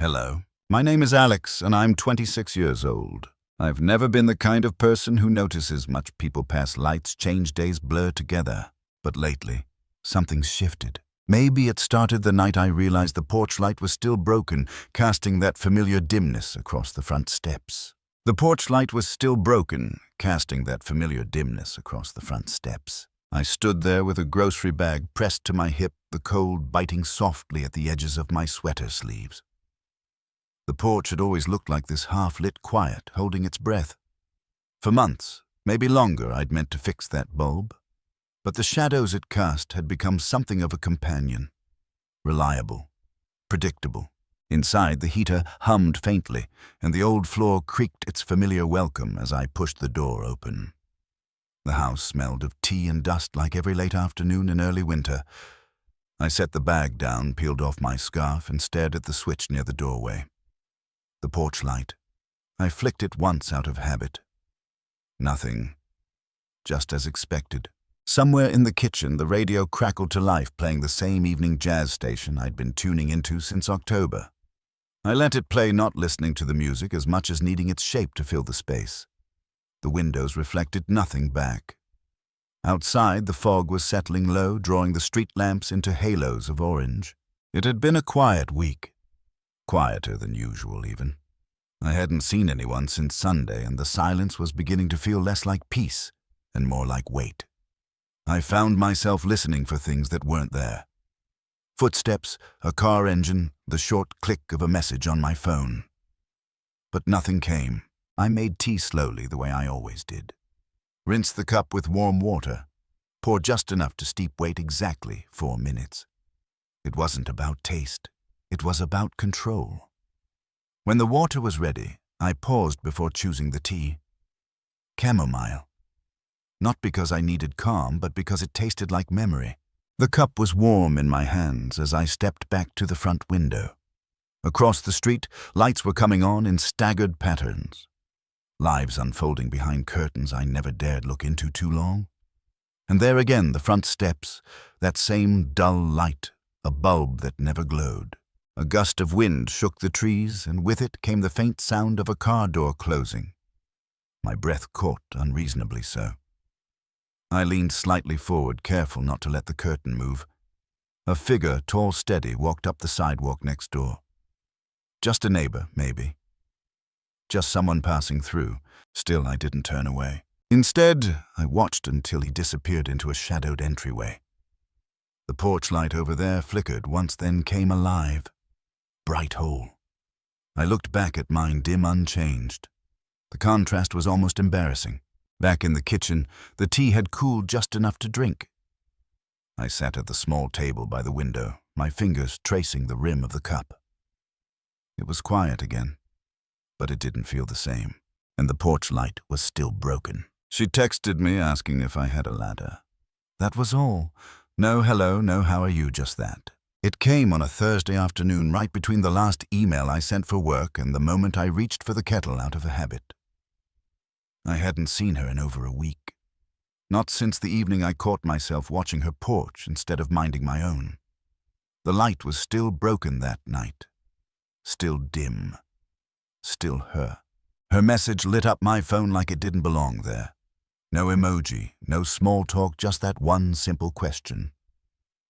Hello. My name is Alex, and I'm 26 years old. I've never been the kind of person who notices much people pass lights, change days, blur together. But lately, something's shifted. Maybe it started the night I realized the porch light was still broken, casting that familiar dimness across the front steps. The porch light was still broken, casting that familiar dimness across the front steps. I stood there with a grocery bag pressed to my hip, the cold biting softly at the edges of my sweater sleeves. The porch had always looked like this half-lit quiet, holding its breath. For months, maybe longer, I'd meant to fix that bulb. But the shadows it cast had become something of a companion. Reliable. Predictable. Inside, the heater hummed faintly, and the old floor creaked its familiar welcome as I pushed the door open. The house smelled of tea and dust like every late afternoon in early winter. I set the bag down, peeled off my scarf, and stared at the switch near the doorway. The porch light. I flicked it once out of habit. Nothing. Just as expected. Somewhere in the kitchen, the radio crackled to life, playing the same evening jazz station I'd been tuning into since October. I let it play, not listening to the music as much as needing its shape to fill the space. The windows reflected nothing back. Outside, the fog was settling low, drawing the street lamps into halos of orange. It had been a quiet week. Quieter than usual, even. I hadn't seen anyone since Sunday, and the silence was beginning to feel less like peace and more like weight. I found myself listening for things that weren't there. Footsteps, a car engine, the short click of a message on my phone. But nothing came. I made tea slowly, the way I always did. Rinsed the cup with warm water. Poured just enough to steep weight exactly 4 minutes. It wasn't about taste. It was about control. When the water was ready, I paused before choosing the tea. Chamomile. Not because I needed calm, but because it tasted like memory. The cup was warm in my hands as I stepped back to the front window. Across the street, lights were coming on in staggered patterns. Lives unfolding behind curtains I never dared look into too long. And there again, the front steps, that same dull light, a bulb that never glowed. A gust of wind shook the trees, and with it came the faint sound of a car door closing. My breath caught, unreasonably so. I leaned slightly forward, careful not to let the curtain move. A figure, tall, steady, walked up the sidewalk next door. Just a neighbor, maybe. Just someone passing through. Still, I didn't turn away. Instead, I watched until he disappeared into a shadowed entryway. The porch light over there flickered once, then came alive. Bright hole. I looked back at mine, dim, unchanged. The contrast was almost embarrassing. Back in the kitchen, the tea had cooled just enough to drink. I sat at the small table by the window, my fingers tracing the rim of the cup. It was quiet again, but it didn't feel the same, and the porch light was still broken. She texted me asking if I had a ladder. That was all. No hello, no how are you, just that. It came on a Thursday afternoon, right between the last email I sent for work and the moment I reached for the kettle out of a habit. I hadn't seen her in over a week. Not since the evening I caught myself watching her porch instead of minding my own. The light was still broken that night. Still dim. Still her. Her message lit up my phone like it didn't belong there. No emoji, no small talk, just that one simple question.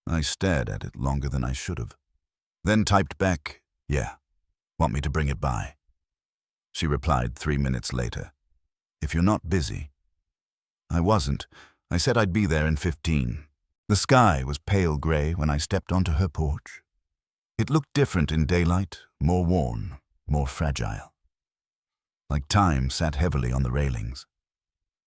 I stared at it longer than I should have. Then typed back, "Yeah, want me to bring it by?" She replied 3 minutes later, "If you're not busy." I wasn't. I said I'd be there in 15. The sky was pale gray when I stepped onto her porch. It looked different in daylight, more worn, more fragile. Like time sat heavily on the railings.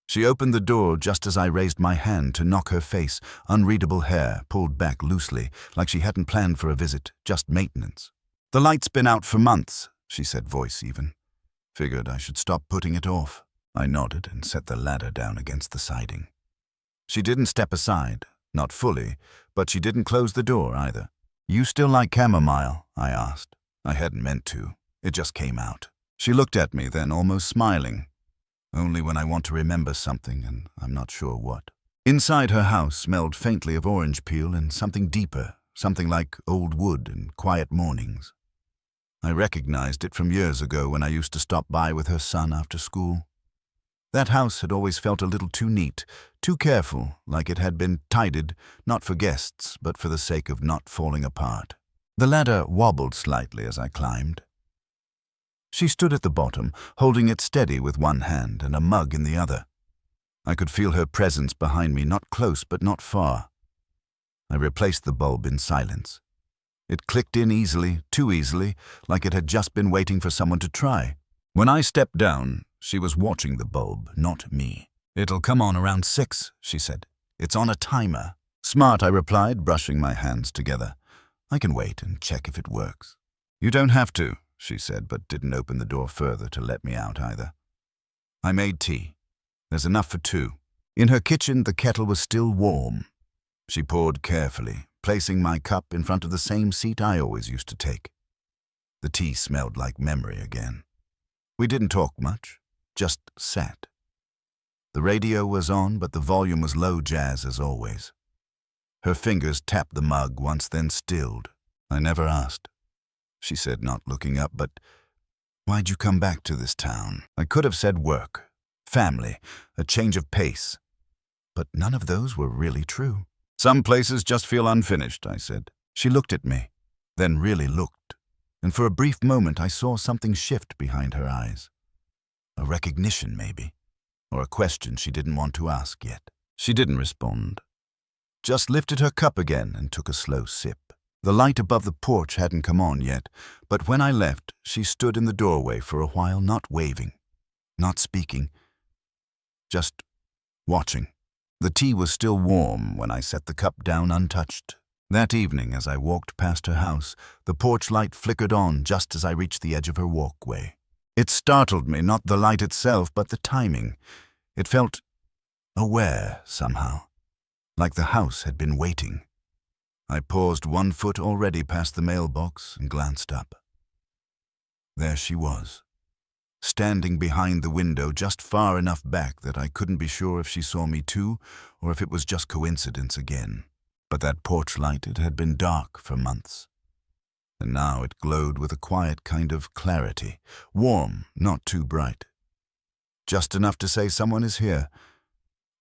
She opened the door just as I raised my hand to knock her face, unreadable hair pulled back loosely, like she hadn't planned for a visit, just maintenance. "The light's been out for months," she said, voice even. Figured I should stop putting it off. I nodded and set the ladder down against the siding. She didn't step aside, not fully, but she didn't close the door either. "You still like chamomile?" I asked. I hadn't meant to. It just came out. She looked at me then, almost smiling. Only when I want to remember something, and I'm not sure what. Inside her house smelled faintly of orange peel and something deeper, something like old wood and quiet mornings. I recognized it from years ago when I used to stop by with her son after school. That house had always felt a little too neat, too careful, like it had been tidied, not for guests, but for the sake of not falling apart. The ladder wobbled slightly as I climbed. She stood at the bottom, holding it steady with one hand and a mug in the other. I could feel her presence behind me, not close but not far. I replaced the bulb in silence. It clicked in easily, too easily, like it had just been waiting for someone to try. When I stepped down, she was watching the bulb, not me. "It'll come on around 6, she said. "It's on a timer." "Smart," I replied, brushing my hands together. "I can wait and check if it works." "You don't have to," she said, but didn't open the door further to let me out either. I made tea. There's enough for 2. In her kitchen, the kettle was still warm. She poured carefully, placing my cup in front of the same seat I always used to take. The tea smelled like memory again. We didn't talk much, just sat. The radio was on, but the volume was low jazz as always. Her fingers tapped the mug once, then stilled. I never asked. She said, not looking up, "But why'd you come back to this town?" I could have said work, family, a change of pace. But none of those were really true. "Some places just feel unfinished," I said. She looked at me, then really looked, and for a brief moment I saw something shift behind her eyes. A recognition, maybe, or a question she didn't want to ask yet. She didn't respond, just lifted her cup again and took a slow sip. The light above the porch hadn't come on yet, but when I left, she stood in the doorway for a while, not waving, not speaking, just watching. The tea was still warm when I set the cup down untouched. That evening, as I walked past her house, the porch light flickered on just as I reached the edge of her walkway. It startled me, not the light itself, but the timing. It felt aware somehow, like the house had been waiting. I paused 1 foot already past the mailbox and glanced up. There she was, standing behind the window just far enough back that I couldn't be sure if she saw me too, or if it was just coincidence again. But that porch light, it had been dark for months. And now it glowed with a quiet kind of clarity, warm, not too bright. Just enough to say someone is here.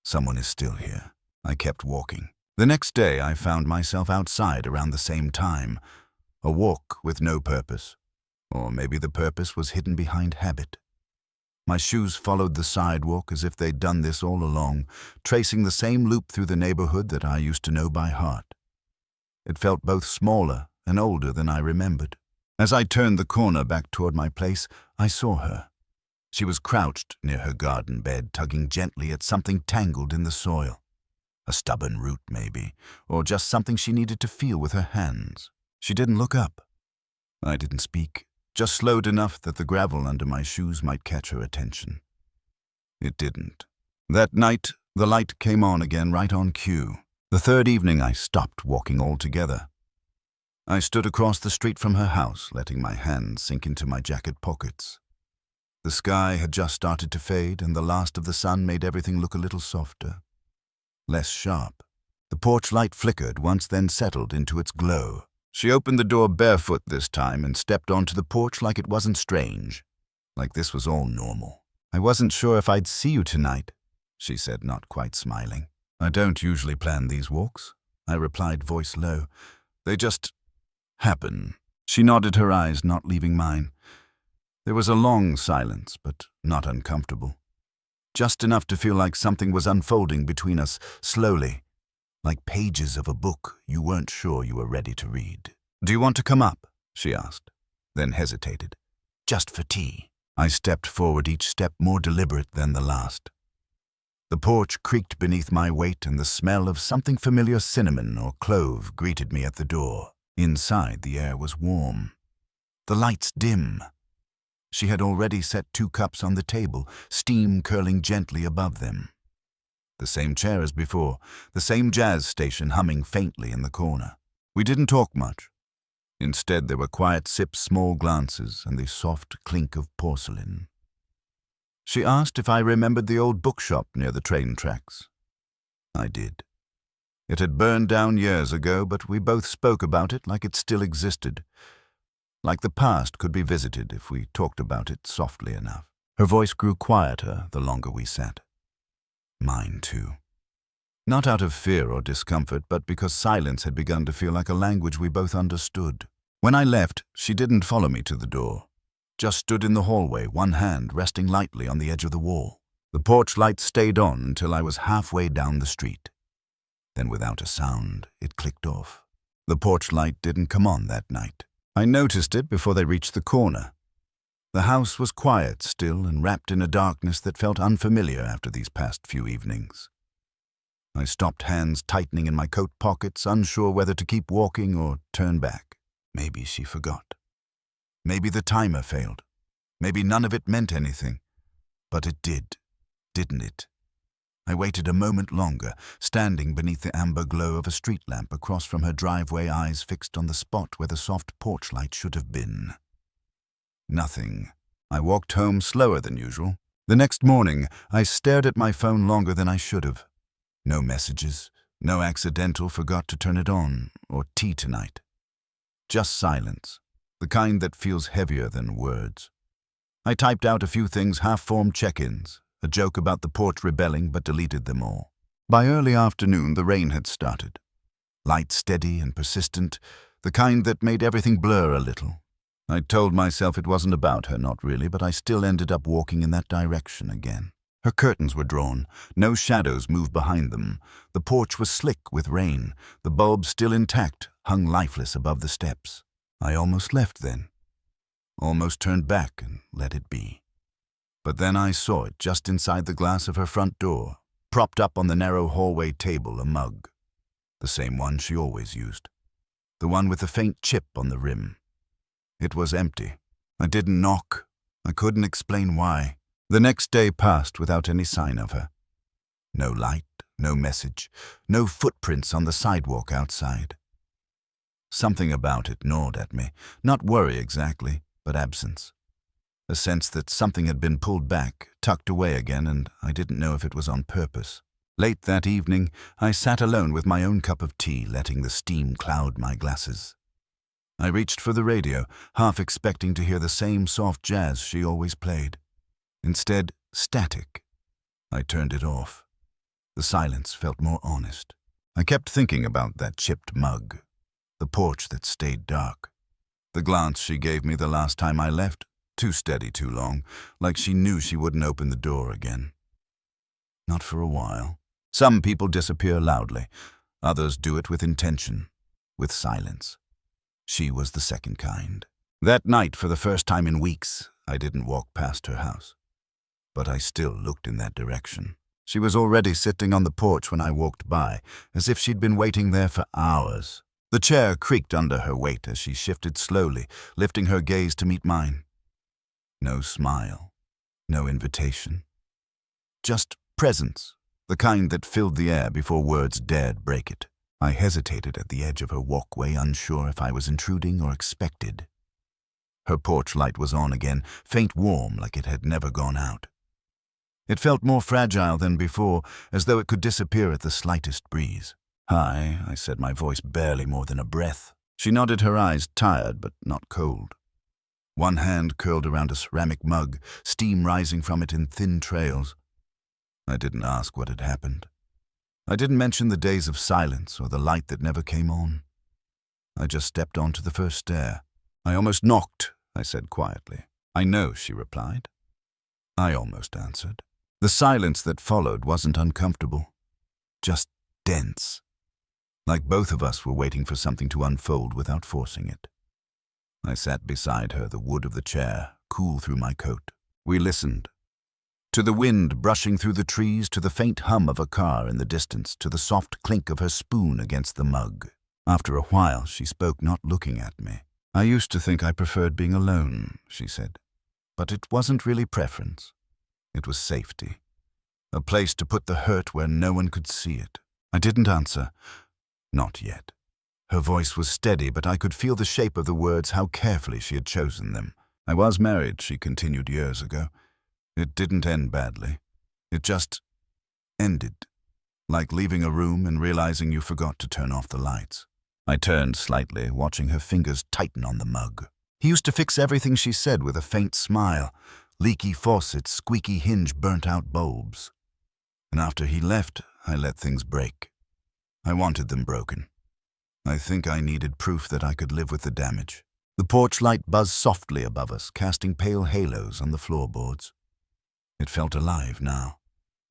Someone is still here. I kept walking. The next day I found myself outside around the same time, a walk with no purpose. Or maybe the purpose was hidden behind habit. My shoes followed the sidewalk as if they'd done this all along, tracing the same loop through the neighborhood that I used to know by heart. It felt both smaller and older than I remembered. As I turned the corner back toward my place, I saw her. She was crouched near her garden bed, tugging gently at something tangled in the soil. A stubborn root, maybe, or just something she needed to feel with her hands. She didn't look up. I didn't speak, just slowed enough that the gravel under my shoes might catch her attention. It didn't. That night, the light came on again right on cue. The third evening, I stopped walking altogether. I stood across the street from her house, letting my hands sink into my jacket pockets. The sky had just started to fade, and the last of the sun made everything look a little softer, less sharp. The porch light flickered once, then settled into its glow. She opened the door barefoot this time and stepped onto the porch like it wasn't strange, like this was all normal. "I wasn't sure if I'd see you tonight," she said, not quite smiling. "I don't usually plan these walks," I replied, voice low. "They just happen." She nodded her eyes, not leaving mine. There was a long silence, but not uncomfortable. Just enough to feel like something was unfolding between us, slowly, like pages of a book you weren't sure you were ready to read. "Do you want to come up?" she asked, then hesitated. "Just for tea." I stepped forward, each step more deliberate than the last. The porch creaked beneath my weight, and the smell of something familiar, cinnamon or clove, greeted me at the door. Inside, the air was warm. The lights dim. She had already set 2 cups on the table, steam curling gently above them. The same chair as before, the same jazz station humming faintly in the corner. We didn't talk much. Instead, there were quiet sips, small glances, and the soft clink of porcelain. She asked if I remembered the old bookshop near the train tracks. I did. It had burned down years ago, but we both spoke about it like it still existed. like the past could be visited if we talked about it softly enough. Her voice grew quieter the longer we sat. Mine too. Not out of fear or discomfort, but because silence had begun to feel like a language we both understood. When I left, she didn't follow me to the door, just stood in the hallway, one hand resting lightly on the edge of the wall. The porch light stayed on until I was halfway down the street. Then without a sound, it clicked off. The porch light didn't come on that night. I noticed it before they reached the corner. The house was quiet still and wrapped in a darkness that felt unfamiliar after these past few evenings. I stopped, hands tightening in my coat pockets, unsure whether to keep walking or turn back. Maybe she forgot. Maybe the timer failed. Maybe none of it meant anything. But it did, didn't it? I waited a moment longer, standing beneath the amber glow of a street lamp across from her driveway, eyes fixed on the spot where the soft porch light should have been. Nothing. I walked home slower than usual. The next morning, I stared at my phone longer than I should have. No messages, no accidental forgot to turn it on, or tea tonight. Just silence, the kind that feels heavier than words. I typed out a few things, half-formed check-ins, a joke about the porch rebelling, but deleted them all. By early afternoon, the rain had started. Light, steady and persistent, the kind that made everything blur a little. I told myself it wasn't about her, not really, but I still ended up walking in that direction again. Her curtains were drawn, no shadows moved behind them. The porch was slick with rain, the bulb still intact, hung lifeless above the steps. I almost left then. Almost turned back and let it be. But then I saw it just inside the glass of her front door, propped up on the narrow hallway table, a mug. The same one she always used. The one with the faint chip on the rim. It was empty. I didn't knock. I couldn't explain why. The next day passed without any sign of her. No light, no message, no footprints on the sidewalk outside. Something about it gnawed at me, not worry exactly, but absence. A sense that something had been pulled back, tucked away again, and I didn't know if it was on purpose. Late that evening, I sat alone with my own cup of tea, letting the steam cloud my glasses. I reached for the radio, half expecting to hear the same soft jazz she always played. Instead, static. I turned it off. The silence felt more honest. I kept thinking about that chipped mug, the porch that stayed dark. The glance she gave me the last time I left, too steady too long, like she knew she wouldn't open the door again. Not for a while. Some people disappear loudly. Others do it with intention, with silence. She was the second kind. That night, for the first time in weeks, I didn't walk past her house. But I still looked in that direction. She was already sitting on the porch when I walked by, as if she'd been waiting there for hours. The chair creaked under her weight as she shifted slowly, lifting her gaze to meet mine. No smile, no invitation. Just presence, the kind that filled the air before words dared break it. I hesitated at the edge of her walkway, unsure if I was intruding or expected. Her porch light was on again, faint warm like it had never gone out. It felt more fragile than before, as though it could disappear at the slightest breeze. "Hi," I said, my voice barely more than a breath. She nodded, her eyes tired but not cold. One hand curled around a ceramic mug, steam rising from it in thin trails. I didn't ask what had happened. I didn't mention the days of silence or the light that never came on. I just stepped onto the first stair. "I almost knocked," I said quietly. "I know," she replied. I almost answered. The silence that followed wasn't uncomfortable, just dense. Like both of us were waiting for something to unfold without forcing it. I sat beside her, the wood of the chair cool through my coat. We listened. To the wind brushing through the trees, to the faint hum of a car in the distance, to the soft clink of her spoon against the mug. After a while, she spoke, not looking at me. "I used to think I preferred being alone," she said. "But it wasn't really preference. It was safety. A place to put the hurt where no one could see it." I didn't answer. Not yet. Her voice was steady, but I could feel the shape of the words, how carefully she had chosen them. "I was married," she continued, "years ago. It didn't end badly. It just ended. Like leaving a room and realizing you forgot to turn off the lights." I turned slightly, watching her fingers tighten on the mug. He used to fix everything she said with a faint smile, leaky faucets, squeaky hinge, burnt-out bulbs. And after he left, I let things break. I wanted them broken. I think I needed proof that I could live with the damage. The porch light buzzed softly above us, casting pale halos on the floorboards. It felt alive now.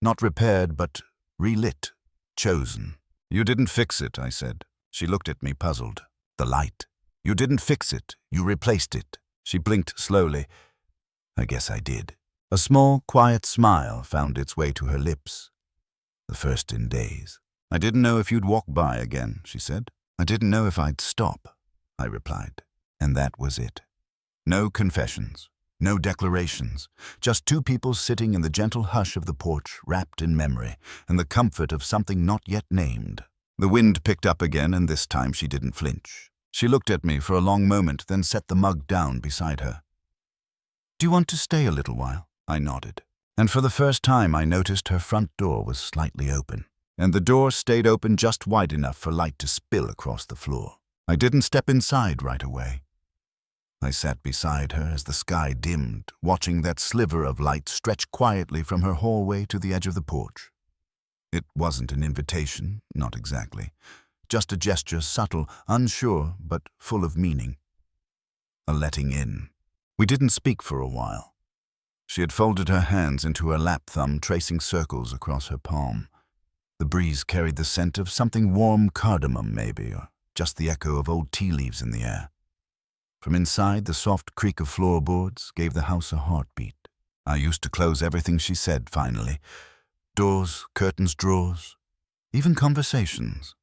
Not repaired, but relit, chosen. "You didn't fix it," I said. She looked at me, puzzled. "The light. You didn't fix it. You replaced it." She blinked slowly. I guess I did. A small, quiet smile found its way to her lips. The first in days. "I didn't know if you'd walk by again," she said. "I didn't know if I'd stop," I replied. And that was it. No confessions, no declarations, just two people sitting in the gentle hush of the porch, wrapped in memory and the comfort of something not yet named. The wind picked up again, and this time she didn't flinch. She looked at me for a long moment, then set the mug down beside her. "Do you want to stay a little while?" I nodded. And for the first time I noticed her front door was slightly open. And the door stayed open just wide enough for light to spill across the floor. I didn't step inside right away. I sat beside her as the sky dimmed, watching that sliver of light stretch quietly from her hallway to the edge of the porch. It wasn't an invitation, not exactly. Just a gesture, subtle, unsure, but full of meaning. A letting in. We didn't speak for a while. She had folded her hands into her lap thumb, tracing circles across her palm. The breeze carried the scent of something warm, cardamom maybe, or just the echo of old tea leaves in the air. From inside, the soft creak of floorboards gave the house a heartbeat. I used to close everything she said, finally. Doors, curtains, drawers, even conversations.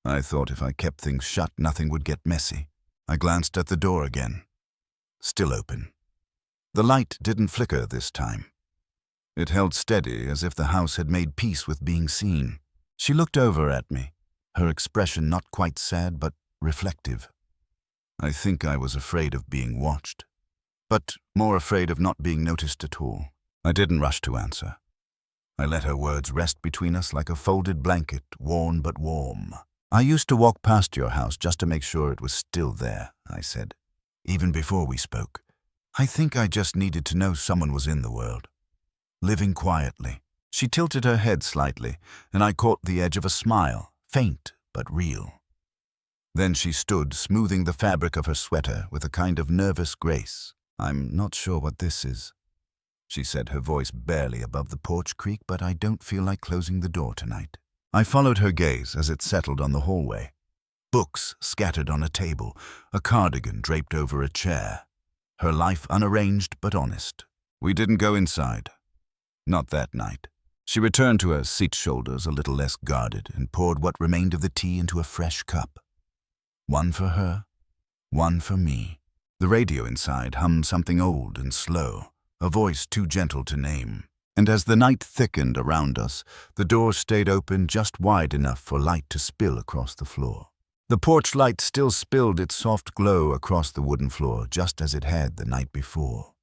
I thought if I kept things shut, nothing would get messy. I glanced at the door again. Still open. The light didn't flicker this time. It held steady, as if the house had made peace with being seen. She looked over at me, her expression not quite sad, but reflective. I think I was afraid of being watched, but more afraid of not being noticed at all. I didn't rush to answer. I let her words rest between us like a folded blanket, worn but warm. "I used to walk past your house just to make sure it was still there," I said, even before we spoke. "I think I just needed to know someone was in the world, living quietly." She tilted her head slightly, and I caught the edge of a smile, faint but real. Then she stood, smoothing the fabric of her sweater with a kind of nervous grace. "I'm not sure what this is," she said, her voice barely above the porch creak, "but I don't feel like closing the door tonight." I followed her gaze as it settled on the hallway. Books scattered on a table, a cardigan draped over a chair. Her life unarranged but honest. We didn't go inside. Not that night. She returned to her seat shoulders a little less guarded and poured what remained of the tea into a fresh cup. One for her, one for me. The radio inside hummed something old and slow, a voice too gentle to name. And as the night thickened around us, the door stayed open just wide enough for light to spill across the floor. The porch light still spilled its soft glow across the wooden floor, just as it had the night before.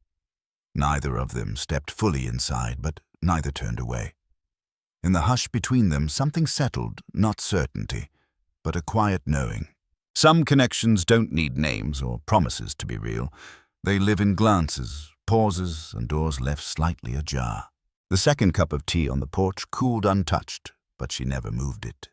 Neither of them stepped fully inside, but neither turned away. In the hush between them, something settled, not certainty, but a quiet knowing. Some connections don't need names or promises to be real. They live in glances, pauses, and doors left slightly ajar. The second cup of tea on the porch cooled untouched, but she never moved it.